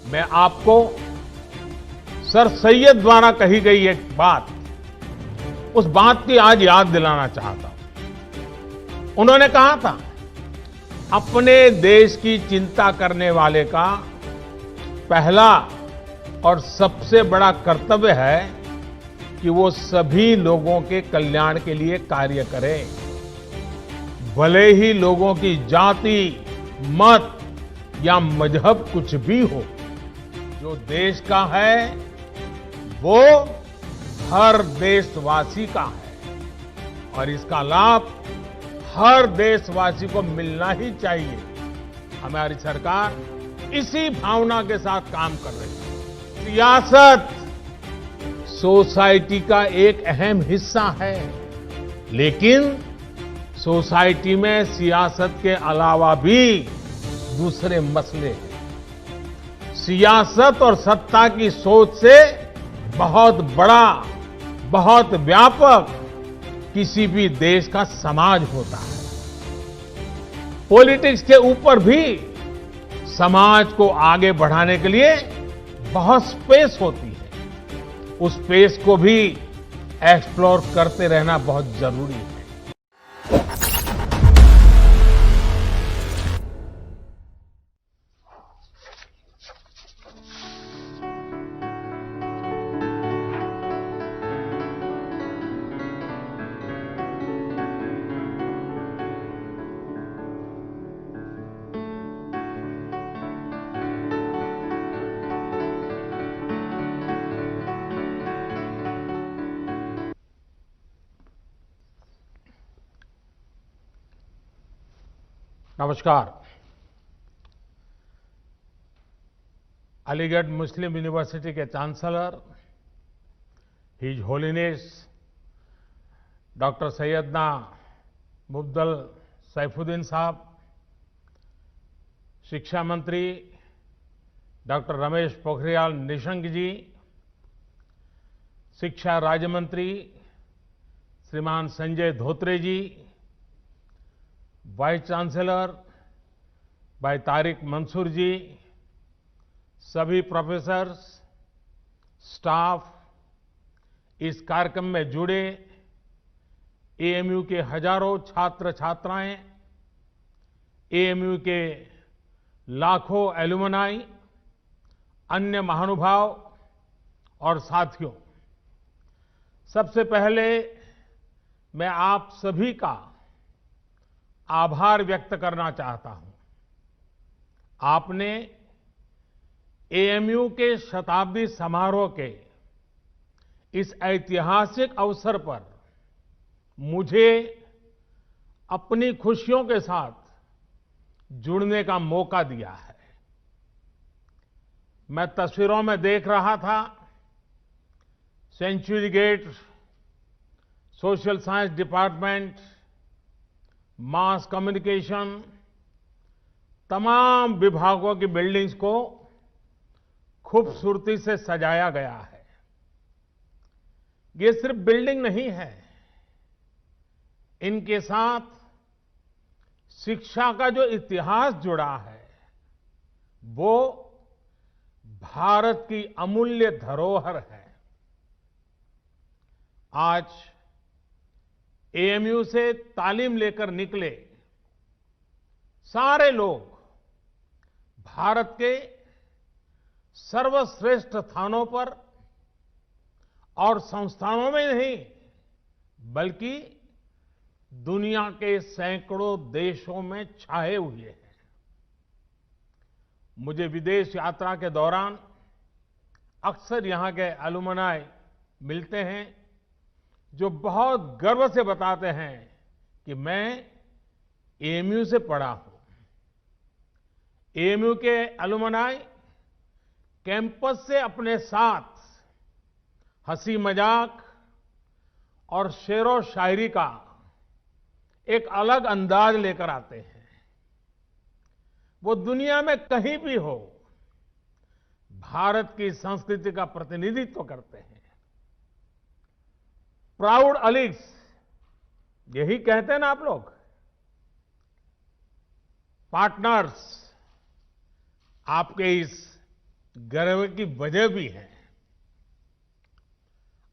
मैं आपको सर सैयद द्वारा कही गई एक बात, उस बात की आज याद दिलाना चाहता हूं। उन्होंने कहा था, अपने देश की चिंता करने वाले का पहला और सबसे बड़ा कर्तव्य है कि वो सभी लोगों के कल्याण के लिए कार्य करे। भले ही लोगों की जाति, मत या मजहब कुछ भी हो, जो देश का है वो हर देशवासी का है और इसका लाभ हर देशवासी को मिलना ही चाहिए। हमारी सरकार इसी भावना के साथ काम कर रही है। सियासत सोसाइटी का एक अहम हिस्सा है, लेकिन सोसाइटी में सियासत के अलावा भी दूसरे मसले हैं। सियासत और सत्ता की सोच से बहुत बड़ा, बहुत व्यापक किसी भी देश का समाज होता है। पॉलिटिक्स के ऊपर भी समाज को आगे बढ़ाने के लिए बहुत स्पेस होती है। उस स्पेस को भी एक्सप्लोर करते रहना बहुत जरूरी है। नमस्कार। अलीगढ़ मुस्लिम यूनिवर्सिटी के chancellor his holiness doctor Syedna Mufaddal Saifuddin साहब, शिक्षा मंत्री डॉक्टर रमेश पोखरियाल निशंक जी, शिक्षा राज्य मंत्री श्रीमान संजय धोत्रे जी, वाइस चांसलर भाई तारिक मंसूर जी, सभी प्रोफेसर्स, स्टाफ, इस कार्यक्रम में जुड़े एएमयू के हजारों छात्र छात्राएं, एएमयू के लाखों एलुमनाई, अन्य महानुभाव और साथियों, सबसे पहले मैं आप सभी का आभार व्यक्त करना चाहता हूं। आपने एएमयू के शताब्दी समारोह के इस ऐतिहासिक अवसर पर मुझे अपनी खुशियों के साथ जुड़ने का मौका दिया है। मैं तस्वीरों में देख रहा था, century gate, social science department, mass communication, तमाम विभागों की बिल्डिंग्स को खूबसूरती से सजाया गया है। ये सिर्फ बिल्डिंग नहीं है, इनके साथ शिक्षा का जो इतिहास जुड़ा है वो भारत की अमूल्य धरोहर है। आज एएमयू से तालीम लेकर निकले सारे लोग भारत के सर्वश्रेष्ठ स्थानों पर और संस्थानों में नहीं, बल्कि दुनिया के सैकड़ों देशों में छाए हुए हैं। मुझे विदेश यात्रा के दौरान अक्सर यहां के एलुमनाई मिलते हैं, जो बहुत गर्व से बताते हैं कि मैं एएमयू से पढ़ा हूं। एएमयू के एलुमनाई कैंपस से अपने साथ हंसी मजाक और शेरो शायरी का एक अलग अंदाज लेकर आते हैं। वो दुनिया में कहीं भी हो, भारत की संस्कृति का प्रतिनिधित्व करते हैं। प्राउड अलीग्स, यही कहते हैं ना आप लोग। पार्टनर्स, आपके इस गर्व की वजह भी है।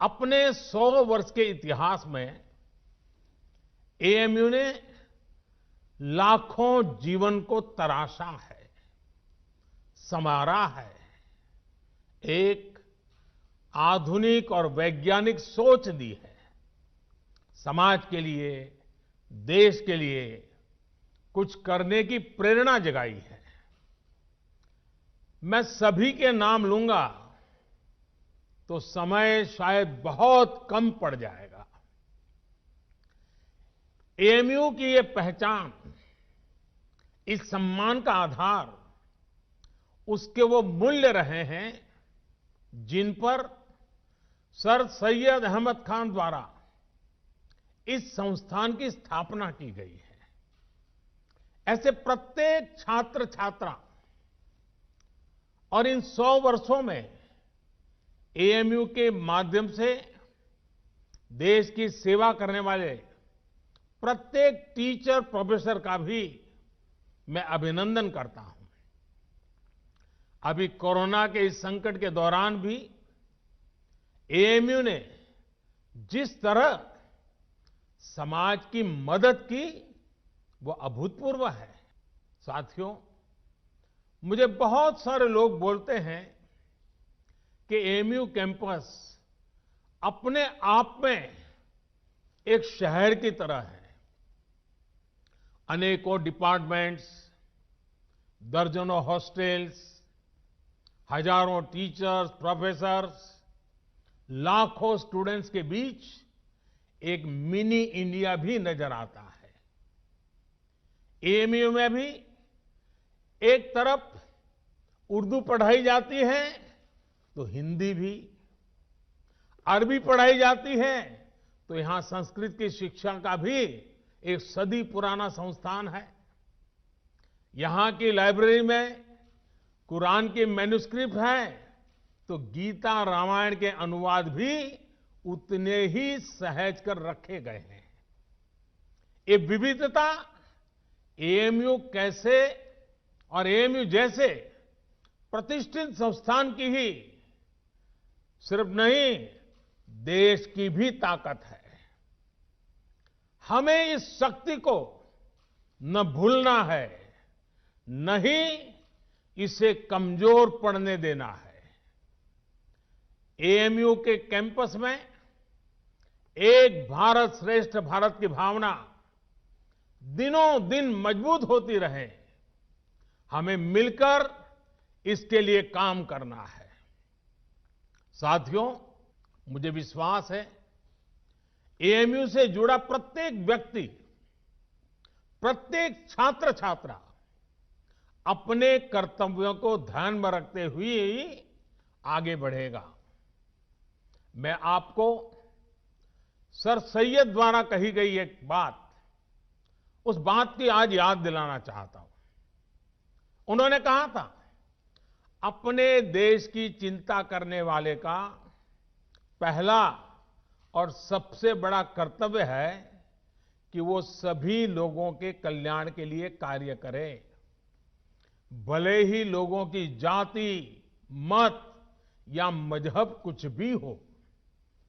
अपने 100 वर्ष के इतिहास में एएमयू ने लाखों जीवन को तराशा है, संवारा है, एक आधुनिक और वैज्ञानिक सोच दी है, समाज के लिए, देश के लिए कुछ करने की प्रेरणा जगाई है। मैं सभी के नाम लूंगा तो समय शायद बहुत कम पड़ जाएगा। एएमयू की ये पहचान, इस सम्मान का आधार उसके वो मूल्य रहे हैं जिन पर सर सैयद अहमद खान द्वारा इस संस्थान की स्थापना की गई है। ऐसे प्रत्येक छात्र छात्रा और इन 100 वर्षों में एएमयू के माध्यम से देश की सेवा करने वाले प्रत्येक टीचर प्रोफेसर का भी मैं अभिनंदन करता हूं। अभी कोरोना के इस संकट के दौरान भी एएमयू ने जिस तरह समाज की मदद की वो अभूतपूर्व है। साथियों, मुझे बहुत सारे लोग बोलते हैं कि एएमयू कैंपस अपने आप में एक शहर की तरह है। अनेकों डिपार्टमेंट्स, दर्जनों हॉस्टल्स, हजारों टीचर्स, प्रोफेसर्स, लाखों स्टूडेंट्स के बीच एक मिनी इंडिया भी नजर आता है। एएमयू में भी एक तरफ उर्दू पढ़ाई जाती है तो हिंदी भी, अरबी पढ़ाई जाती है तो यहां संस्कृत की शिक्षा का भी एक सदी पुराना संस्थान है। यहां की लाइब्रेरी में कुरान की मैन्युस्क्रिप्ट है तो गीता रामायण के अनुवाद भी उतने ही सहज कर रखे गए हैं। ये विविधता एएमयू कैसे और एएमयू जैसे प्रतिष्ठित संस्थान की ही सिर्फ नहीं, देश की भी ताकत है। हमें इस शक्ति को न भूलना है, न ही इसे कमजोर पड़ने देना है। एएमयू के कैंपस में एक भारत श्रेष्ठ भारत की भावना दिनों दिन मजबूत होती रहे, हमें मिलकर इसके लिए काम करना है। साथियों, मुझे विश्वास है एएमयू से जुड़ा प्रत्येक व्यक्ति, प्रत्येक छात्र छात्रा अपने कर्तव्यों को ध्यान में रखते हुए ही आगे बढ़ेगा। मैं आपको सर सैयद द्वारा कही गई एक बात, उस बात की आज याद दिलाना चाहता हूं। उन्होंने कहा था, अपने देश की चिंता करने वाले का पहला और सबसे बड़ा कर्तव्य है कि वो सभी लोगों के कल्याण के लिए कार्य करे, भले ही लोगों की जाति, मत या मजहब कुछ भी हो।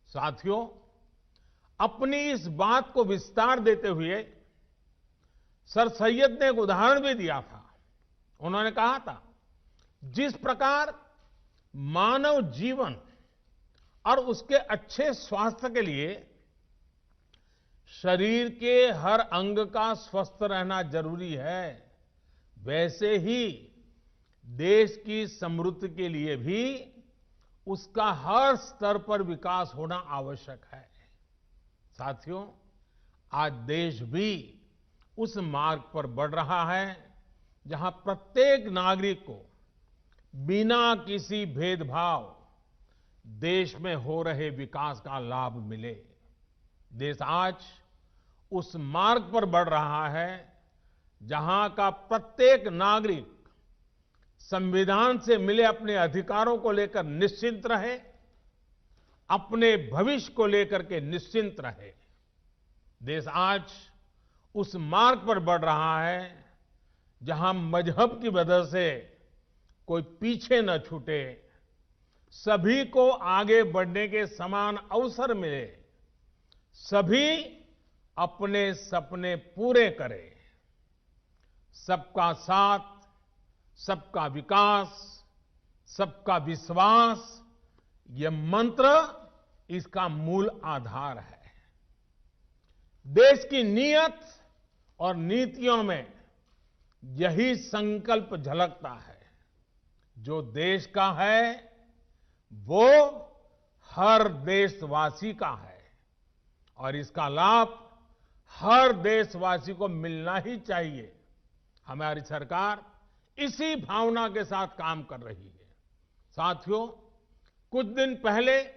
साथियों, अपनी इस बात को विस्तार देते हुए सर सैयद ने एक उदाहरण भी दिया था। उन्होंने कहा था, जिस प्रकार मानव जीवन और उसके अच्छे स्वास्थ्य के लिए शरीर के हर अंग का स्वस्थ रहना जरूरी है, वैसे ही देश की समृद्धि के लिए भी उसका हर स्तर पर विकास होना आवश्यक है। साथियों, आज देश भी उस मार्ग पर बढ़ रहा है जहां प्रत्येक नागरिक को बिना किसी भेदभाव देश में हो रहे विकास का लाभ मिले। देश आज उस मार्ग पर बढ़ रहा है जहां का प्रत्येक नागरिक संविधान से मिले अपने अधिकारों को लेकर निश्चिंत रहे, अपने भविष्य को लेकर के निश्चिंत रहे। देश आज उस मार्ग पर बढ़ रहा है जहां मजहब की वजह से कोई पीछे न छूटे, सभी को आगे बढ़ने के समान अवसर मिले, सभी अपने सपने पूरे करें। सबका साथ, सबका विकास, सबका विश्वास, ये मंत्र इसका मूल आधार है। देश की नीयत और नीतियों में यही संकल्प झलकता है। जो देश का है वो हर देशवासी का है और इसका लाभ हर देशवासी को मिलना ही चाहिए। हमारी सरकार इसी भावना के साथ काम कर रही है। साथियों, कुछ दिन पहले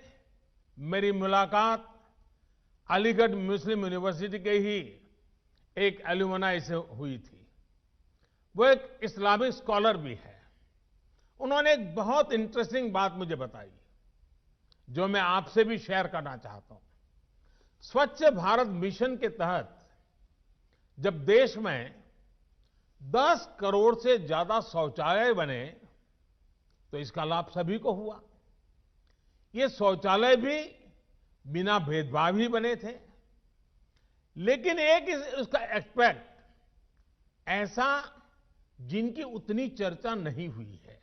मेरी मुलाकात अलीगढ़ मुस्लिम यूनिवर्सिटी के ही एक एल्यूमनाई से हुई थी। वो एक इस्लामिक स्कॉलर भी है। उन्होंने एक बहुत इंटरेस्टिंग बात मुझे बताई, जो मैं आपसे भी शेयर करना चाहता हूं। स्वच्छ भारत मिशन के तहत जब देश में 10 करोड़ से ज्यादा शौचालय बने तो इसका लाभ सभी को हुआ। ये शौचालय भी बिना भेदभाव ही बने थे। लेकिन एक उसका एस्पेक्ट ऐसा जिनकी उतनी चर्चा नहीं हुई है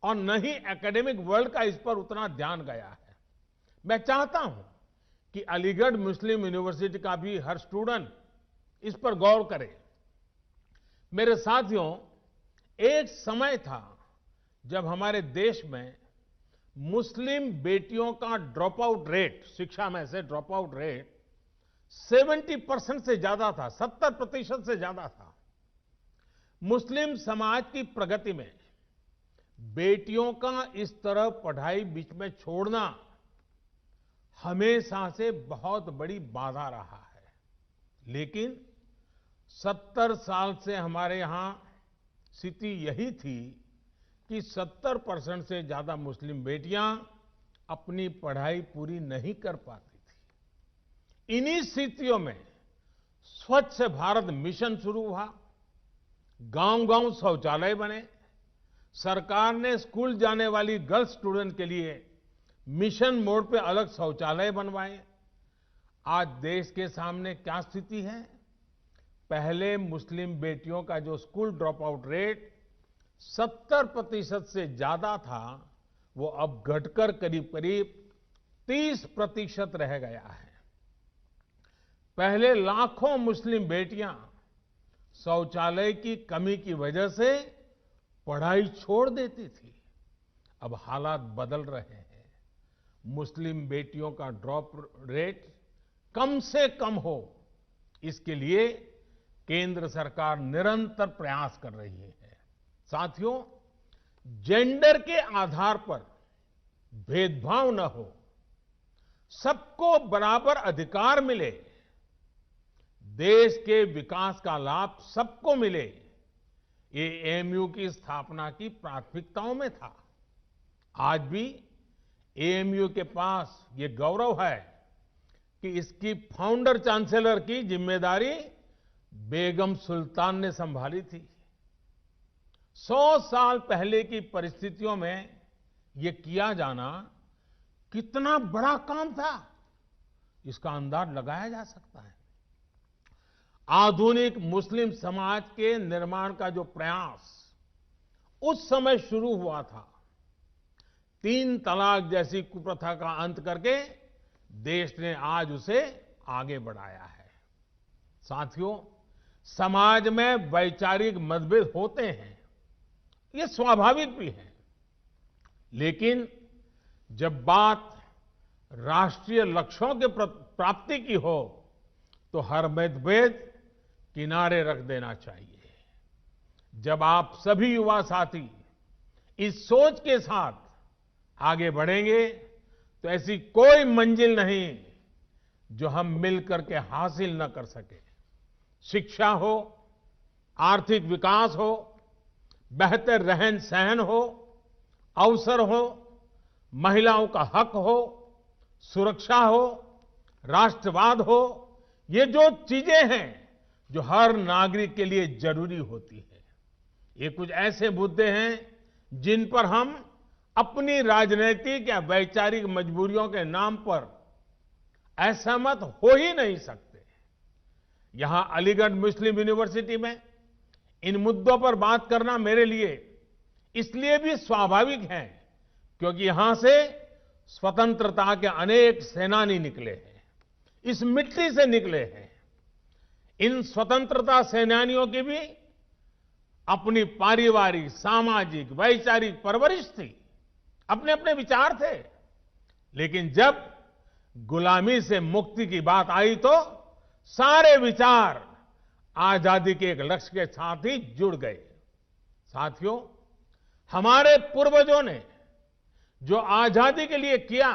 और न ही एकेडमिक वर्ल्ड का इस पर उतना ध्यान गया है। मैं चाहता हूं कि अलीगढ़ मुस्लिम यूनिवर्सिटी का भी हर स्टूडेंट इस पर गौर करे। मेरे साथियों, एक समय था जब हमारे देश में मुस्लिम बेटियों का ड्रॉप आउट रेट, शिक्षा में से ड्रॉप आउट रेट 70% से ज्यादा था, 70% से ज्यादा था। मुस्लिम समाज की प्रगति में बेटियों का इस तरह पढ़ाई बीच में छोड़ना हमेशा से बहुत बड़ी बाधा रहा है। लेकिन 70 साल से हमारे यहां स्थिति यही थी कि 70% से ज्यादा मुस्लिम बेटियां अपनी पढ़ाई पूरी नहीं कर पाती थी। इन्हीं स्थितियों में स्वच्छ भारत मिशन शुरू हुआ। गांव-गांव शौचालय बने। सरकार ने स्कूल जाने वाली गर्ल्स स्टूडेंट के लिए मिशन मोड पे अलग शौचालय बनवाए। आज देश के सामने क्या स्थिति है? पहले मुस्लिम बेटियों का जो स्कूल ड्रॉप आउट रेट 70% से ज्यादा था, वो अब घटकर करीब-करीब 30% रह गया है। पहले लाखों मुस्लिम बेटियां शौचालय की कमी की वजह से पढ़ाई छोड़ देती थी। अब हालात बदल रहे हैं। मुस्लिम बेटियों का ड्रॉप रेट कम से कम हो, इसके लिए केंद्र सरकार निरंतर प्रयास कर रही है। साथियों, जेंडर के आधार पर भेदभाव न हो, सबको बराबर अधिकार मिले, देश के विकास का लाभ सबको मिले, ये एएमयू की स्थापना की प्राथमिकताओं में था। आज भी एएमयू के पास ये गौरव है कि इसकी फाउंडर चांसलर की जिम्मेदारी बेगम सुल्तान ने संभाली थी। 100 साल पहले की परिस्थितियों में ये किया जाना कितना बड़ा काम था, इसका अंदाज लगाया जा सकता है। आधुनिक मुस्लिम समाज के निर्माण का जो प्रयास उस समय शुरू हुआ था, 3 तलाक जैसी कुप्रथा का अंत करके देश ने आज उसे आगे बढ़ाया है। साथियों, समाज में वैचारिक मतभेद होते हैं, ये स्वाभाविक भी है। लेकिन जब बात राष्ट्रीय लक्ष्यों के प्राप्ति की हो तो हर मतभेद किनारे रख देना चाहिए। जब आप सभी युवा साथी इस सोच के साथ आगे बढ़ेंगे तो ऐसी कोई मंजिल नहीं जो हम मिलकर के हासिल न कर सके। शिक्षा हो, आर्थिक विकास हो, बेहतर रहन सहन हो, अवसर हो, महिलाओं का हक हो, सुरक्षा हो, राष्ट्रवाद हो, ये जो चीजें हैं जो हर नागरिक के लिए जरूरी होती है, ये कुछ ऐसे मुद्दे हैं जिन पर हम अपनी राजनीतिक या वैचारिक मजबूरियों के नाम पर असहमत हो ही नहीं सकते। यहां अलीगढ़ मुस्लिम यूनिवर्सिटी में इन मुद्दों पर बात करना मेरे लिए इसलिए भी स्वाभाविक है क्योंकि यहां से स्वतंत्रता के अनेक सेनानी निकले हैं, इस मिट्टी से निकले हैं। इन स्वतंत्रता सेनानियों की भी अपनी पारिवारिक, सामाजिक, वैचारिक परवरिश थी, अपने अपने विचार थे। लेकिन जब गुलामी से मुक्ति की बात आई तो सारे विचार आजादी के एक लक्ष्य के साथ ही जुड़ गए। साथियों, हमारे पूर्वजों ने जो आजादी के लिए किया,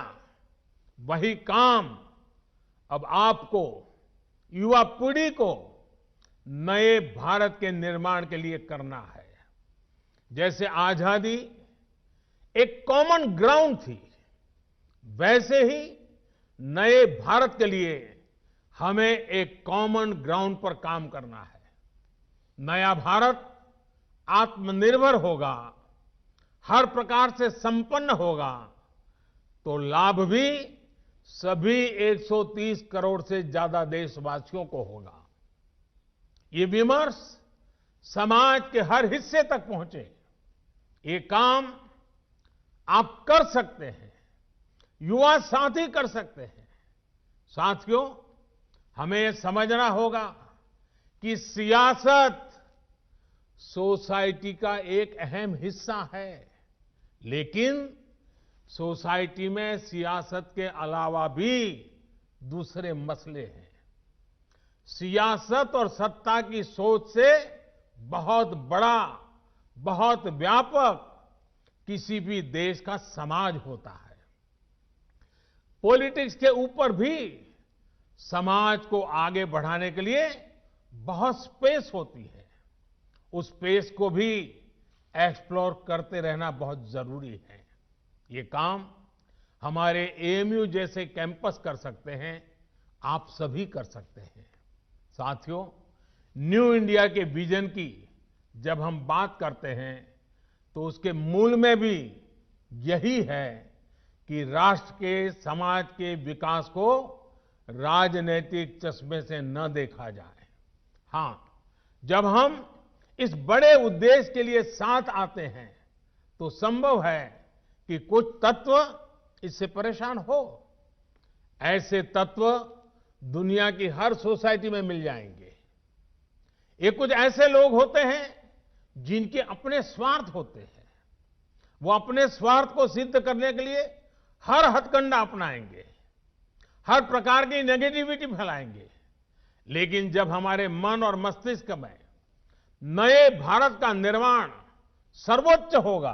वही काम अब आपको, युवा पीढ़ी को नए भारत के निर्माण के लिए करना है। जैसे आजादी एक कॉमन ग्राउंड थी, वैसे ही नए भारत के लिए हमें एक कॉमन ग्राउंड पर काम करना है। नया भारत आत्मनिर्भर होगा, हर प्रकार से संपन्न होगा, तो लाभ भी सभी 130 करोड़ से ज्यादा देशवासियों को होगा। ये विमर्श समाज के हर हिस्से तक पहुंचे, ये काम आप कर सकते हैं, युवा साथी कर सकते हैं। साथियों, हमें समझना होगा कि सियासत सोसाइटी का एक अहम हिस्सा है, लेकिन सोसाइटी में सियासत के अलावा भी दूसरे मसले हैं। सियासत और सत्ता की सोच से बहुत बड़ा, बहुत व्यापक किसी भी देश का समाज होता है। पॉलिटिक्स के ऊपर भी समाज को आगे बढ़ाने के लिए बहुत स्पेस होती है। उस स्पेस को भी एक्सप्लोर करते रहना बहुत जरूरी है। ये काम हमारे एएमयू जैसे कैंपस कर सकते हैं, आप सभी कर सकते हैं। साथियों, न्यू इंडिया के विजन की जब हम बात करते हैं तो उसके मूल में भी यही है कि राष्ट्र के, समाज के विकास को राजनीतिक चश्मे से न देखा जाए। हां, जब हम इस बड़े उद्देश्य के लिए साथ आते हैं तो संभव है कि कुछ तत्व इससे परेशान हो। ऐसे तत्व दुनिया की हर सोसाइटी में मिल जाएंगे। ये कुछ ऐसे लोग होते हैं जिनके अपने स्वार्थ होते हैं। वो अपने स्वार्थ को सिद्ध करने के लिए हर हथकंडा अपनाएंगे, हर प्रकार की नेगेटिविटी फैलाएंगे। लेकिन जब हमारे मन और मस्तिष्क में नए भारत का निर्माण सर्वोच्च होगा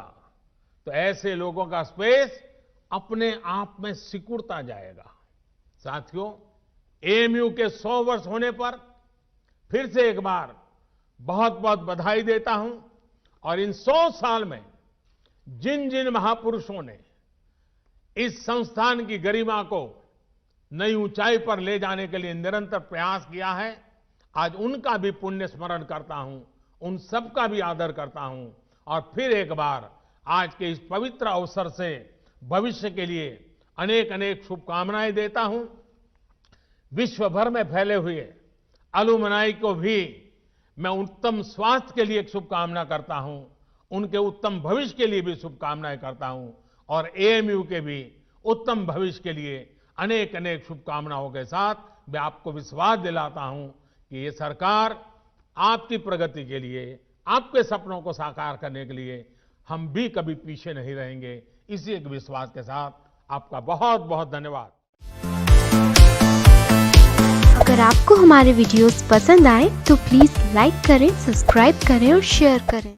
तो ऐसे लोगों का स्पेस अपने आप में सिकुड़ता जाएगा। साथियों, एएमयू के 100 वर्ष होने पर फिर से एक बार बहुत बहुत बधाई देता हूं और इन 100 साल में जिन जिन महापुरुषों ने इस संस्थान की गरिमा को नई ऊंचाई पर ले जाने के लिए निरंतर प्रयास किया है, आज उनका भी पुण्य स्मरण करता हूं, उन सबका भी आदर करता हूं और फिर एक बार आज के इस पवित्र अवसर से भविष्य के लिए अनेक अनेक शुभकामनाएं देता हूं। विश्व भर में फैले हुए अलुमनाई को भी मैं उत्तम स्वास्थ्य के लिए एक शुभकामना करता हूं, उनके उत्तम भविष्य के लिए भी शुभकामनाएं करता हूं और एएमयू के भी उत्तम भविष्य के लिए अनेक अनेक शुभकामनाओं के साथ मैं आपको विश्वास दिलाता हूं कि ये सरकार आपकी प्रगति के लिए, आपके सपनों को साकार करने के लिए हम भी कभी पीछे नहीं रहेंगे। इसी एक विश्वास के साथ आपका बहुत बहुत धन्यवाद। अगर आपको हमारे वीडियोस पसंद आए तो प्लीज लाइक करें, सब्सक्राइब करें और शेयर करें।